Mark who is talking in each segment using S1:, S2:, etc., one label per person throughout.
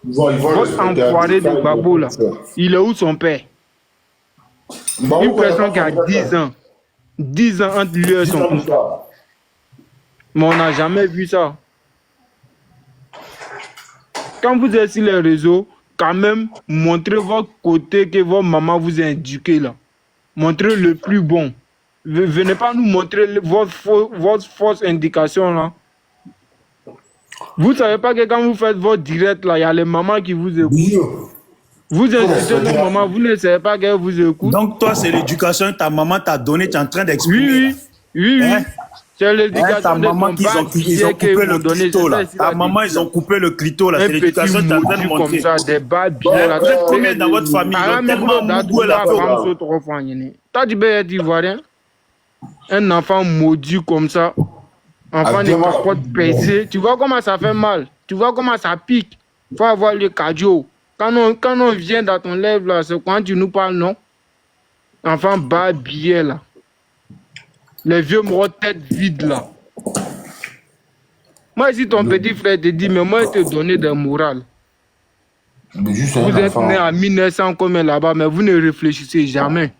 S1: Ils vont
S2: Votre
S1: respecter.
S2: enfoiré de
S1: Ça, ils
S2: Babo,
S1: vont
S2: là,
S1: pas faire.
S2: il est où son père?
S1: Bah,
S2: Une
S1: vous connaissez
S2: personne
S1: pas
S2: qui a
S1: son père,
S2: 10 ans. 10 ans entre lui et
S1: 10
S2: son
S1: ans plus
S2: papa.
S1: tard.
S2: Mais on n'a jamais vu ça. Quand vous êtes sur les réseaux, quand même, montrez votre côté que votre maman vous a éduqué là. Montrez le plus bon. Venez pas nous montrer votre fausse indication là. Vous savez pas que quand vous faites votre direct là, il y a les mamans qui vous écoutent.
S1: Bijou.
S2: Vous
S1: Faut
S2: insultez
S1: respecter
S2: nos
S1: la
S2: mamans,
S1: fille.
S2: vous ne savez pas qu'elles vous écoutent.
S3: Donc, toi, c'est l'éducation que ta maman t'a donnée, tu es en train
S2: Oui,
S3: d'exprimer là.
S2: oui, oui, oui.
S3: Hein?
S2: C'est
S3: Hein, ta
S2: l'éducation de
S3: maman
S2: ton
S3: qu'ils
S2: père
S3: ont, ils ont
S2: qu'ils
S3: coupé
S2: m'ont
S3: le
S2: donné.
S3: clito
S2: C'est ça
S3: là.
S2: ici
S3: Ta
S2: la
S3: maman, ils
S2: difficile.
S3: ont coupé le clito là.
S2: Un
S3: C'est
S2: petit
S3: l'éducation que tu es en train de
S2: maudit comme
S3: montrer.
S2: ça, des bas
S3: Bon,
S2: bien là.
S3: vous êtes combien dans votre famille?
S2: Ah,
S3: Donc,
S2: mais
S3: tellement
S2: gros, t'as
S3: Mougou, elle
S2: trouvé
S3: a
S2: à
S3: fait.
S2: femme sur trois fois. T'as dit, ben, tu vois rien. Un enfant maudit comme ça, enfant de
S1: Actuellement,
S2: capote pesée. Tu vois comment ça fait mal. Tu vois comment ça pique. Faut avoir le cardio. Quand on vient dans ton lèvre là, c'est quand tu nous parles, non? Enfant bas billet là. Les vieux morts tête vide là. Moi, si ton petit frère te dit, mais moi, je te donner des morales.
S1: Mais juste
S2: Vous
S1: un
S2: êtes né
S1: enfant.
S2: en 1900 comme là-bas, mais vous ne réfléchissez jamais.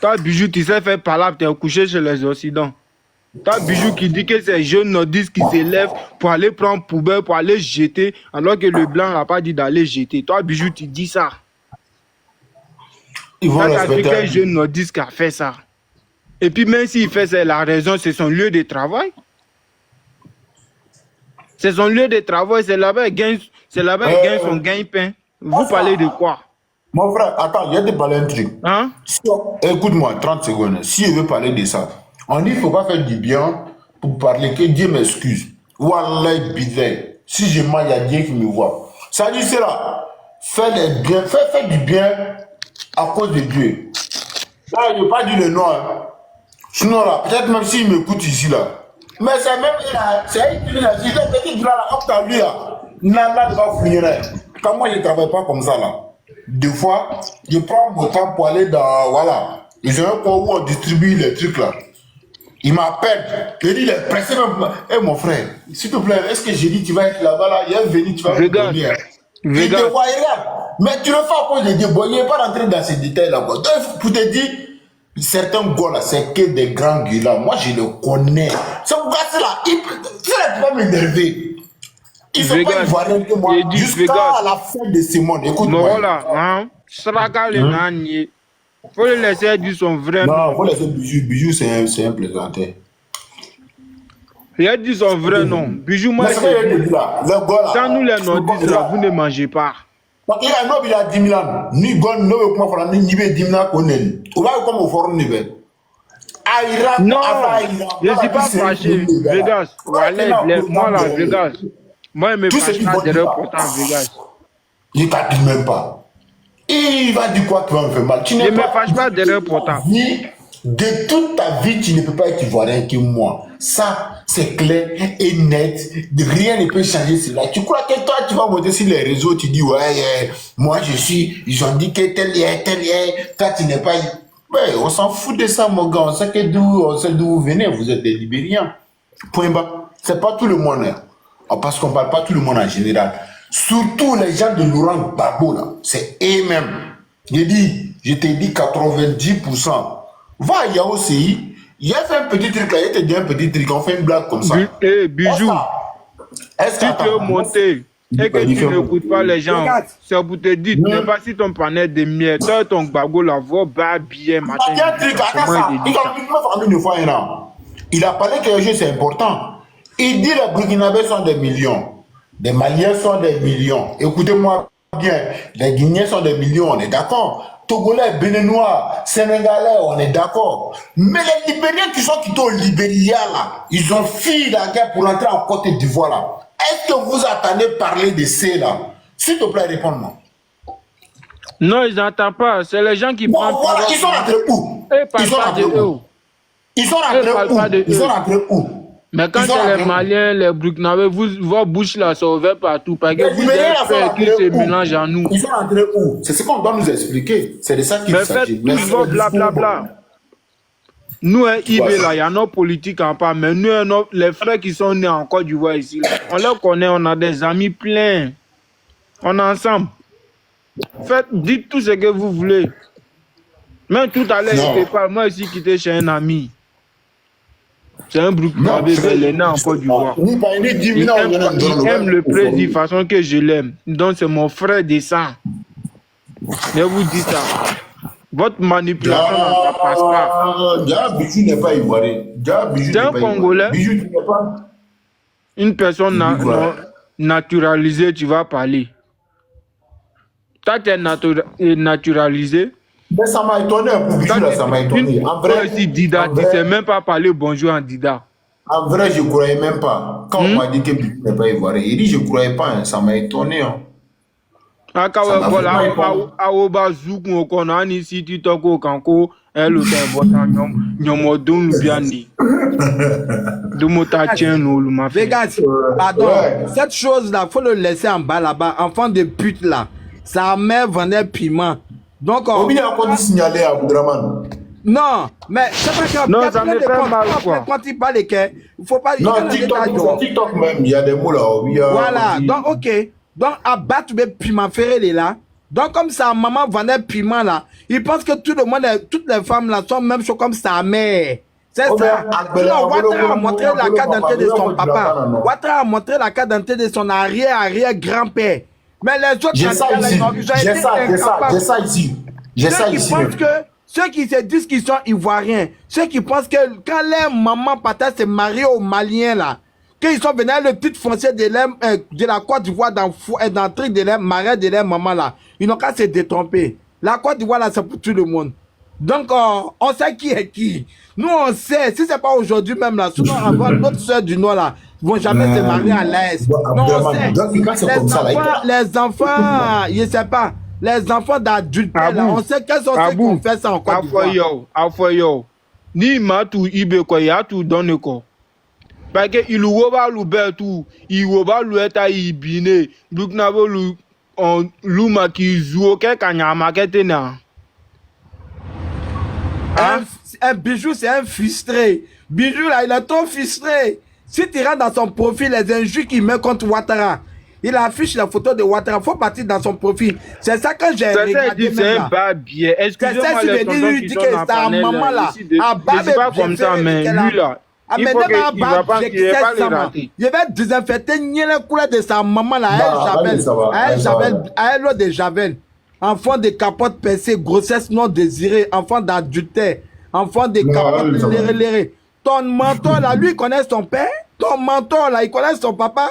S2: Toi, Bijou, tu sais faire palabre, tu es couché chez les Occidents. Toi, Bijou qui dit que c'est jeunes nordistes qui s'élèvent pour aller prendre poubelle, pour aller jeter, alors que le blanc n'a pas dit d'aller jeter. Toi, Bijou, tu dis ça.
S1: Ils vont
S2: Toi, tu as vu
S1: respecter.
S2: qu'un jeune nordiste qui a fait ça. Et puis, même s'il fait ça, la raison, c'est son lieu de travail. C'est son lieu de travail, c'est là-bas qu'il gagne, son gagne-pain. Vous parlez de quoi?
S1: Mon frère, attends, il y a des parler un truc.
S2: Hein?
S1: Écoute-moi, 30 secondes. Si je veux parler de ça, on dit qu'il ne faut pas faire du bien pour parler, que Dieu m'excuse. Wallah, bidé. Si je mens, il y a Dieu qui me voit. Ça dit, c'est là. Fais du bien à cause de Dieu. Là, je ne veux pas dire le nom. Hein. Sinon, là, peut-être même s'il m'écoute ici, là. Mais c'est même là, c'est elle qui l'a dit, le petit là, hop, t'as vu là. Nana ne va finir. Quand moi, je ne travaille pas comme ça, là. Des fois, je prends mon temps pour aller dans, voilà. Ils ont un coin où on distribue les trucs, là. Il m'appelle. Il dit, il est pressé même. Eh, mon frère, s'il te plaît, est-ce que j'ai dit, tu vas être là-bas, là, il est venu, tu vas me donner. Hein. Je te vois, regarde. Mais tu le fais à cause de Dieu. Bon, il n'est pas rentré dans ces détails-là, quoi. Donc, pour te dire, certains gars là, c'est que des grands gueulards. Moi, je le connais. C'est pour ça là, tu ne pas m'énerver. Ils sont pas ivoiriens que moi. Jusqu'à la fin de ce monde. Écoute-moi.
S2: Voilà, hein. Faut le laisser dire son vrai nom.
S1: Non, faut laisser Bijou. Bijou, c'est un plaisantin.
S2: Il a dit son vrai nom. Bijou, moi,
S1: mais c'est ce que je dis là. Le gars là.
S2: Quand nous les nordistes là, vous ne mangez pas.
S1: Parce qu'il y a un homme, il a 10 000 ans. Ni gon, no, comment faire, ni be 10 000 ans qu'on est. On va comme au forum niveau.
S2: Non, je ne suis pas fâché. Vegas, moi là, Vegas. Moi, je me fâche pas derrière pourtant Vegas.
S1: Je ne t'attends même pas. Il va dire quoi qui va me faire mal.
S2: Je ne me fâche pas derrière pourtant.
S1: De toute ta vie, tu ne peux pas être ivoirien que moi. Ça, c'est clair et net. Rien ne peut changer cela. Tu crois que toi, tu vas monter sur les réseaux, tu dis, ouais, moi je suis, ils ont dit que tel est, toi tu n'es pas. Ouais, on s'en fout de ça, mon gars. On sait d'où vous venez. Vous êtes des Libériens. Point bas. C'est pas tout le monde. Hein. Parce qu'on parle pas tout le monde en général. Surtout les gens de Laurent Gbagbo, là. C'est eux-mêmes. Je t'ai dit 90%. Va à Yaosi, il a fait un petit truc là, il te dit un petit truc, on fait une blague comme ça.
S2: Bijou, si tu veux monter et que tu n'écoutes pas les gens, c'est pour te dire, ne pas si ton panel de miel, toi ton Gbagbo la voix bas bien matin.
S1: Il y a un truc, il a parlé quelque chose, c'est important. Il dit les Burkinabés sont des millions, les Maliens sont des millions. Écoutez-moi bien, les Guinéens sont des millions, on est d'accord. Togolais, Béninois, Sénégalais, on est d'accord. Mais les Libériens qui sont quittés au Libéria, là, ils ont fui la guerre pour entrer en Côte d'Ivoire, là. Est-ce que vous attendez parler de ces, là? S'il te plaît, réponds-moi.
S2: Non, ils n'entendent pas. C'est les gens qui
S1: prennent... Voilà, ils sont rentrés où?
S2: Ils sont rentrés où?
S1: Ils sont rentrés où? Ils sont rentrés où?
S2: Mais quand c'est les Maliens, les Burkinabés, vos bouches là sont ouvertes partout. Parce que vous êtes qui se mélangent en nous.
S1: Ils sont rentrés où? C'est ce qu'on doit nous expliquer. C'est de ça qu'il s'agit.
S2: Mais faites tous vos blablabla. Nous, IB,
S1: Ouais.
S2: là, il y a nos politiques en part, mais nous, les frères qui sont nés en Côte d'Ivoire ici, là, on les connaît, on a des amis pleins. On est ensemble. Dites tout ce que vous voulez. Même tout à l'heure,
S1: Non.
S2: il te parle. Moi, ici, qui était chez un ami. C'est un
S1: Non,
S2: Burkinabé,
S1: c'est
S2: il est né en Côte d'Ivoire.
S1: oui, bah, il est 10
S2: Il
S1: 000 ans,
S2: aime le président de façon que je l'aime. Donc, c'est mon frère de sang. Je vous dis ça. Votre manipulation, ça passe pas.
S1: Dia Bijou n'est pas ivoirien. Dia Bijou
S2: C'est
S1: n'est
S2: un
S1: pas
S2: Congolais.
S1: ivoirien. Bijou, tu n'es pas.
S2: Une personne
S1: Voilà.
S2: naturalisée, tu vas parler. Toi, tu es naturalisé.
S1: Mais ça m'a étonné, pour Bijou, là, ça m'a étonné. En
S2: Toi
S1: vrai,
S2: aussi, Dida,
S1: en
S2: tu ne sais
S1: vrai,
S2: même pas parler bonjour en Dida.
S1: en vrai, je ne croyais même pas. Quand on m'a dit que Bijou n'est pas ivoirien, il dit je ne croyais pas, hein, ça m'a étonné. Hein.
S2: Akawe
S1: Ça m'a
S2: bola
S1: vraiment étonné.
S2: awoba zuku okono ani siti toko kanko elo te bota nyomodun lubiani domota tien no luma fe.
S4: Vegas, pardon,
S1: Ouais.
S4: cette chose-là, faut le laisser en bas là-bas. Enfant de pute là, sa mère vendait piment. Donc,
S1: On vient encore de signaler à Abdraman.
S4: non, mais c'est pas que.
S2: Non, ça me fait mal, quoi.
S4: Quand il parle, il faut pas.
S1: Non,
S4: il
S1: TikTok, TikTok même, il y a des mots là. Oui,
S4: voilà,
S1: on dit-
S4: donc ok. Donc, à battre le piment ferré il est là. Donc, comme sa maman vendait piment là, il pense que tout le monde, toutes les femmes là sont même chose comme sa mère. C'est
S1: Oh,
S4: ça.
S1: mais Agbele,
S4: Non, Ouattara a
S1: Agbele,
S4: montré
S1: Agbele,
S4: la carte
S1: Agbele,
S4: d'identité de son
S1: Agbele,
S4: papa.
S1: Agbele, non.
S4: Ouattara a montré la carte d'identité de son arrière-grand-père. Mais les autres
S1: J'ai ça
S4: candidats, là,
S1: ici.
S4: ils ont
S1: J'ai
S4: été
S1: ça
S4: incapables.
S1: ici. J'ai ça
S4: Ceux qui
S1: ici.
S4: pensent
S1: même.
S4: que, ceux qui se disent qu'ils sont ivoiriens, ceux qui pensent que quand leur maman pata s'est mariée aux Maliens là, qu'ils sont venus le titre foncier de la Côte d'Ivoire dans le truc de leur mariage de leur maman là, ils n'ont qu'à se détromper. La Côte d'Ivoire là, c'est pour tout le monde. Donc, on sait qui est qui. Nous, on sait, si c'est pas aujourd'hui même là, souvent avoir notre soeur du Nord là, vont jamais se marier à l'Est.
S1: Bon,
S4: Non, on
S1: Abdelrahman,
S4: sait.
S1: donc, quand c'est comme ça, là,
S4: Les enfants, je sais pas, les enfants d'adultes là,
S2: Abou.
S4: on sait quels sont ceux qui ont fait ça en Côte d'Ivoire.
S2: Afoyo. Ni matu ibe ko ya tu donne ko. Parce que il woba lu betu, il woba lu eta ibine, Burkinabé lu on luma ki zuo ke kanyama ketena.
S4: Un bijou, c'est un frustré. Bijou, là, il est trop frustré. Si tu rentres dans son profil, les injures qu'il met contre Ouattara, il affiche la photo de Ouattara. Il faut partir dans son profil. C'est ça que j'ai regardé.
S2: C'est un bas biais. Excusez-moi les tontons qui sont en panel ici. Je suis pas comme ça, mais lui là, il faut qu'il va pas les rater.
S4: Je vais désinfecter le couleur de sa maman là, à elle de Javel. Enfant de capote percée, grossesse non désirée, enfant d'adultère, enfant de capote léré. Ton mentor là, lui il connaît son père. Ton mentor là, il connaît son papa.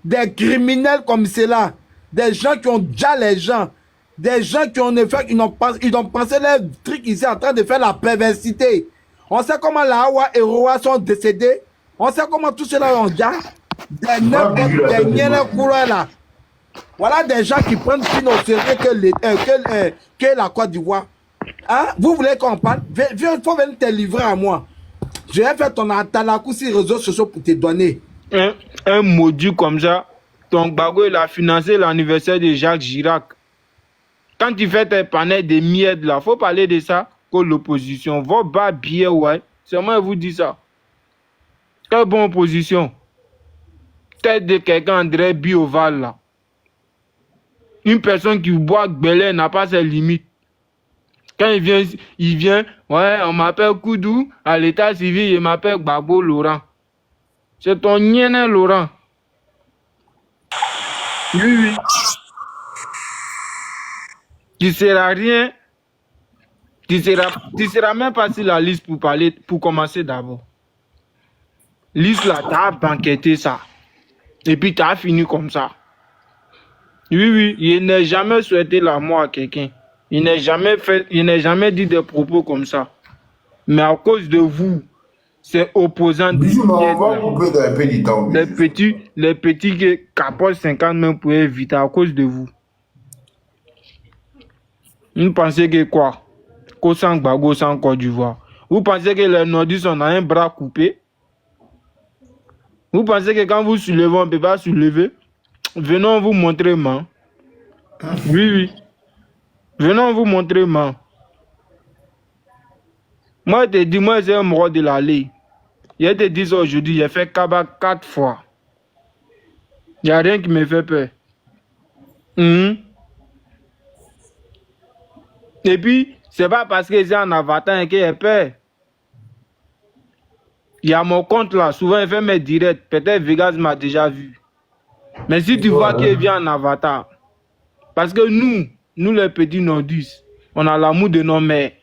S4: Des criminels comme cela, des gens qui ont déjà les gens, des gens qui ont fait, ils ont pensé leur truc ici en train de faire la perversité. On sait comment la Hawa et Roa sont décédés. On sait comment tout cela ont déjà. Des neufs couleurs là. Voilà des gens qui prennent plus au sérieux que la Côte d'Ivoire. Hein? Vous voulez qu'on parle? Il faut venir te livrer à moi. Je vais faire ton atalakou sur les réseaux sociaux pour te donner.
S2: Un maudit comme ça, ton bago il a financé l'anniversaire de Jacques Chirac. Quand tu fais tes panels de miettes là, faut parler de ça que l'opposition. Va bas bien, ouais. C'est moi qui vous dis ça. Quelle bonne opposition. Tête de quelqu'un André Bioval là. Une personne qui boit Gbelé n'a pas ses limites. Quand il vient, ouais, on m'appelle Koudou, à l'état civil, il m'appelle Gbagbo Laurent. C'est ton nienne Laurent. Oui. Tu seras rien. Tu seras même pas sur la liste pour parler, pour commencer d'abord. Liste là, t'as banqueté ça. Et puis t'as fini comme ça. Oui, il n'a jamais souhaité la mort à quelqu'un. Il n'a jamais dit des propos comme ça. Mais à cause de vous, c'est opposant de les petits qui capotent 50 même pour éviter à cause de vous. Vous pensez que quoi? Qu'au sang Bago sans Côte d'Ivoire. Vous pensez que les nordistes ont un bras coupé? Vous pensez que quand vous soulevez, on ne peut pas soulever? Venons vous montrer, man. Oui. Venons vous montrer, man. Moi, je te dis, moi, c'est un mort de l'allée. Je te dis ça aujourd'hui, j'ai fait Kaba 4 fois. Il n'y a rien qui me fait peur. Et puis, c'est pas parce que j'ai un avatar que j'ai peur. Il y a mon compte là, souvent il fait mes directs. Peut-être Vegas m'a déjà vu. Mais si tu vois qu'il vient en avatar, parce que nous les petits nordistes, on a l'amour de nos mères.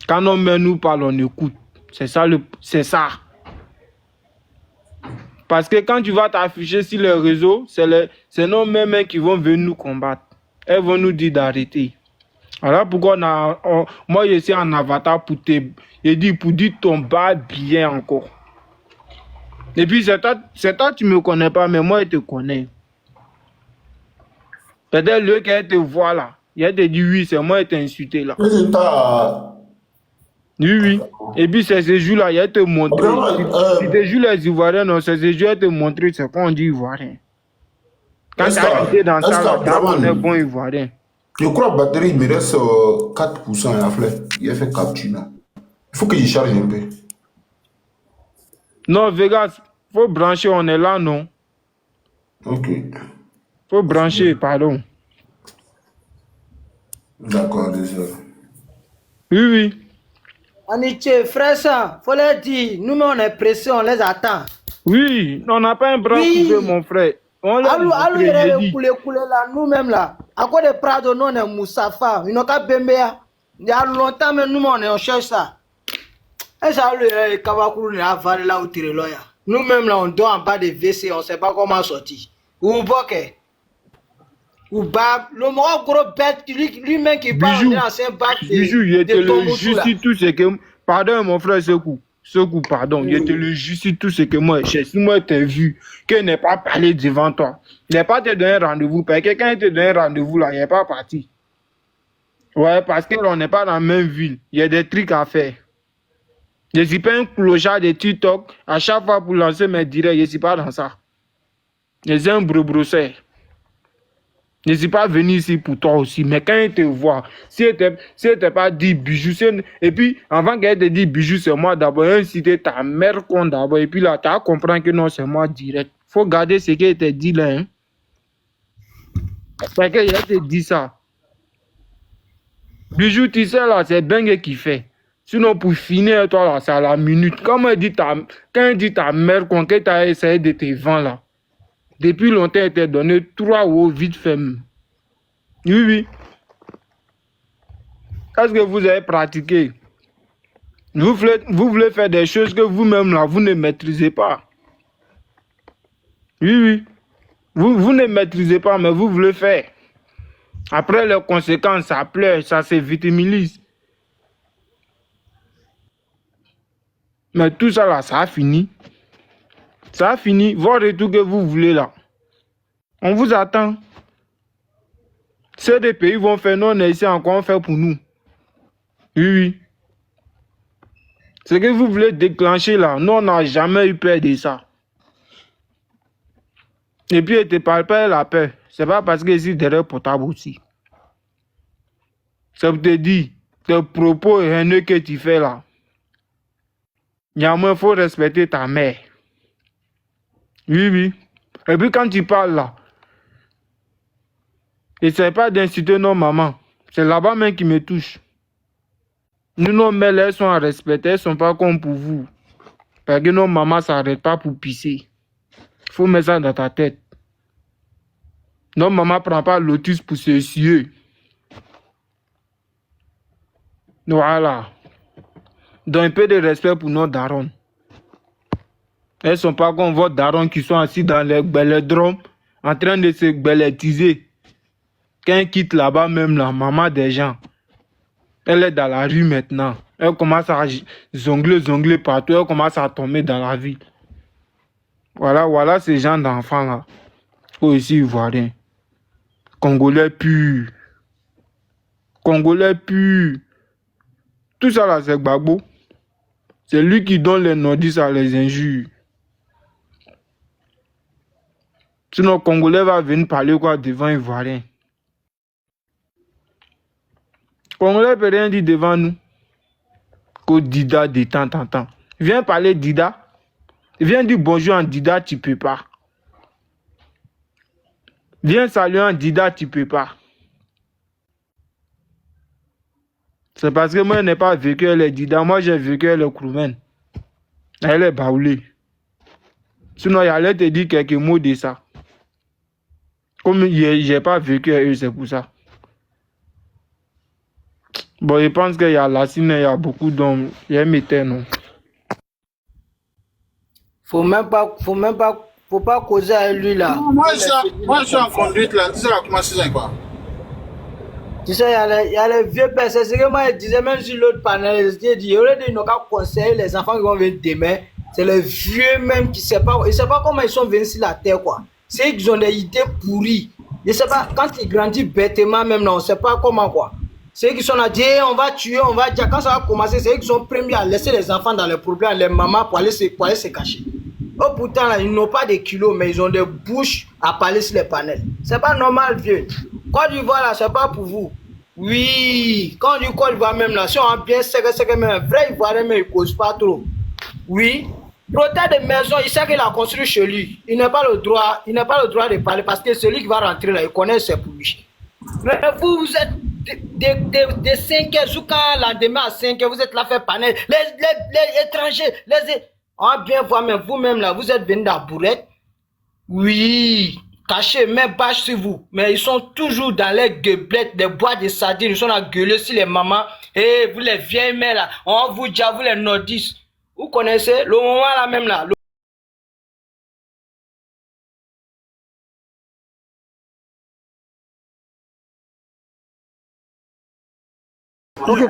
S2: Quand nos mères nous parlent, on écoute. C'est ça. Parce que quand tu vas t'afficher sur les réseaux, c'est nos mères qui vont venir nous combattre. Elles vont nous dire d'arrêter. Alors pourquoi moi je suis en avatar pour pour dire ton bas bien encore. Et puis c'est toi tu me connais pas, mais moi je te connais. Peut-être lui qui te voit là, il te dit oui, c'est moi qui t'ai insulté là. Oui. Et puis c'est ce jour-là, il te montre. Si te joues les Ivoiriens, non, c'est ce jour-là, il te montre c'est quoi on dit Ivoirien. Quand tu as été dans ça, on est bon Ivoirien.
S1: Je crois que la batterie me reste 4% à faire. Il a fait capture. Il faut que je charge un peu.
S2: Non, Vegas, faut brancher, on est là, non?
S1: Ok.
S2: Faut brancher, pardon.
S1: D'accord, désolé.
S2: Oui.
S5: Aniché, frère, ça, faut leur dire, nous-mêmes on est pressés, on les attend.
S2: Oui, on n'a pas un bras coupé, mon frère. On l'a
S5: Allô, coulé là, nous-mêmes là. À quoi de Prado, nous on est Moussafa, ils n'ont qu'à Bembea. Il y a longtemps, mais nous on cherche ça. Et ça, le Kavakoulou n'est pas là où tirer là. Nous-mêmes là, on dort en bas des WC, on ne sait pas comment sortir. Ou Boké. Ou Bab, le mort gros bête, lui-même qui parle en ancien bac.
S2: Bijou, il te le justice tout ce que. Pardon, mon frère, Sekou, pardon. Il te le justice tout ce que moi, si moi, t'ai vu, qu'il n'est pas parlé devant toi. Il n'est pas te donné un rendez-vous. Parce que quand il te donne un rendez-vous là, il n'est pas parti. Ouais, parce qu'on n'est pas dans la même ville. Il y a des trucs à faire. Je ne suis pas un clochard de TikTok. À chaque fois pour lancer mes directs, je ne suis pas dans ça. Je suis un brosseur. Je ne suis pas venu ici pour toi aussi, mais quand il te voit, si elle t'a pas dit bijou, et puis avant qu'elle te dise bijou, c'est moi d'abord, inciter ta mère compte d'abord, et puis là, tu as compris que non, c'est moi direct. Il faut garder ce qu'elle te dit là. Hein? Parce qu'elle te dit ça. Bijou, tu sais là, c'est Bengue qui fait. Sinon, pour finir, toi là, c'est à la minute. Quand elle dit ta mère compte, qu'elle t'a essayé de te vendre là. Depuis longtemps, il t'a donné 3 euros vite fait. Oui. Est-ce que vous avez pratiqué? Vous voulez faire des choses que vous-même là, vous ne maîtrisez pas. Oui. Vous ne maîtrisez pas, mais vous voulez faire. Après les conséquences, ça pleure, ça se vitimilise. Mais tout ça là, ça a fini. Ça a fini. Votre retour que vous voulez là. On vous attend. Ces deux pays vont faire, non, on est ici encore, on fait pour nous. Oui. Ce que vous voulez déclencher là, nous on n'a jamais eu peur de ça. Et puis, elle ne te parle pas la peur. C'est pas parce que c'est derrière portable aussi. Ça te dit, tes propos haineux que tu fais là. Il faut respecter ta mère. Oui. Et puis quand tu parles là, essaie pas d'insulter nos mamans. C'est là-bas même qui me touche. Nous, nos mères, elles sont à respecter, elles ne sont pas comme pour vous. Parce que nos mamans ne s'arrêtent pas pour pisser. Il faut mettre ça dans ta tête. Nos mamans ne prennent pas lotus pour se suer. Voilà. Donc un peu de respect pour nos darons. Elles ne sont pas comme vos darons qui sont assis dans les bélodromes en train de se bélétiser. Quand ils quittent là-bas, même la maman des gens, elle est dans la rue maintenant. Elle commence à jongler partout. Elle commence à tomber dans la vie. Voilà ces gens d'enfants-là. Aussi ivoiriens. Congolais purs. Tout ça là, c'est Gbagbo. C'est lui qui donne les nordistes à les injures. Sinon, Congolais va venir parler quoi devant Ivoirien. Congolais ne peut rien dire devant nous. que Dida de temps en temps. Viens parler Dida. Viens dire bonjour en Dida, tu peux pas. Viens saluer en Dida, tu peux pas. C'est parce que moi, je n'ai pas vécu les Dida. Moi, j'ai vécu les Kroumen. Elle est baoulée. Sinon, il allait te dire quelques mots de ça. Comme je n'ai pas vécu eux, c'est pour ça. Bon, je pense qu'il y a Lassine, il y a beaucoup d'hommes. Il y a Mété, non.
S5: Faut pas causer avec lui là.
S1: Moi, je suis en conduite là. Tu sais, là, comment c'est quoi?
S5: Tu sais, il y a les vieux pères. C'est ce que moi je disais, même sur l'autre panel. Je dis, au lieu de nous conseiller les enfants qui vont venir demain, c'est les vieux même qui ne savent pas comment ils sont venus sur la terre, quoi. C'est qu'ils ont des idées pourries. Je ne sais pas, quand ils grandissent bêtement, même là, on ne sait pas comment, quoi. C'est eux qui sont là, on va tuer, on va dire. Quand ça va commencer, c'est eux qui sont premiers à laisser les enfants dans les problèmes, les mamans pour aller se cacher. Oh, pourtant, là, ils n'ont pas de kilos, mais ils ont des bouches à parler sur les panels. C'est pas normal, vieux. Côte d'Ivoire, là, c'est pas pour vous. Oui, quand on dit Côte d'Ivoire, même là, si on a bien c'est même un vrai Ivoirien, mais il ne cause pas trop. Oui. Protège des maisons, il sait qu'il a construit chez lui. Il n'a pas le droit de parler parce que celui qui va rentrer là, il connaît ses pour lui. Mais vous êtes de 5 heures jusqu'à la demain à 5 heures, vous êtes là faire panel. Les étrangers, on va bien voir, mais vous-même là, vous êtes venus dans la bourrette. Oui, cachez, mais bâche sur vous. Mais ils sont toujours dans les gueblettes, des boîtes de sardines. Ils sont à gueuler sur les mamans. Et vous les vieilles mères là, on va vous dire, vous les nordistes. Vous connaissez le moment là même là.
S4: Ok,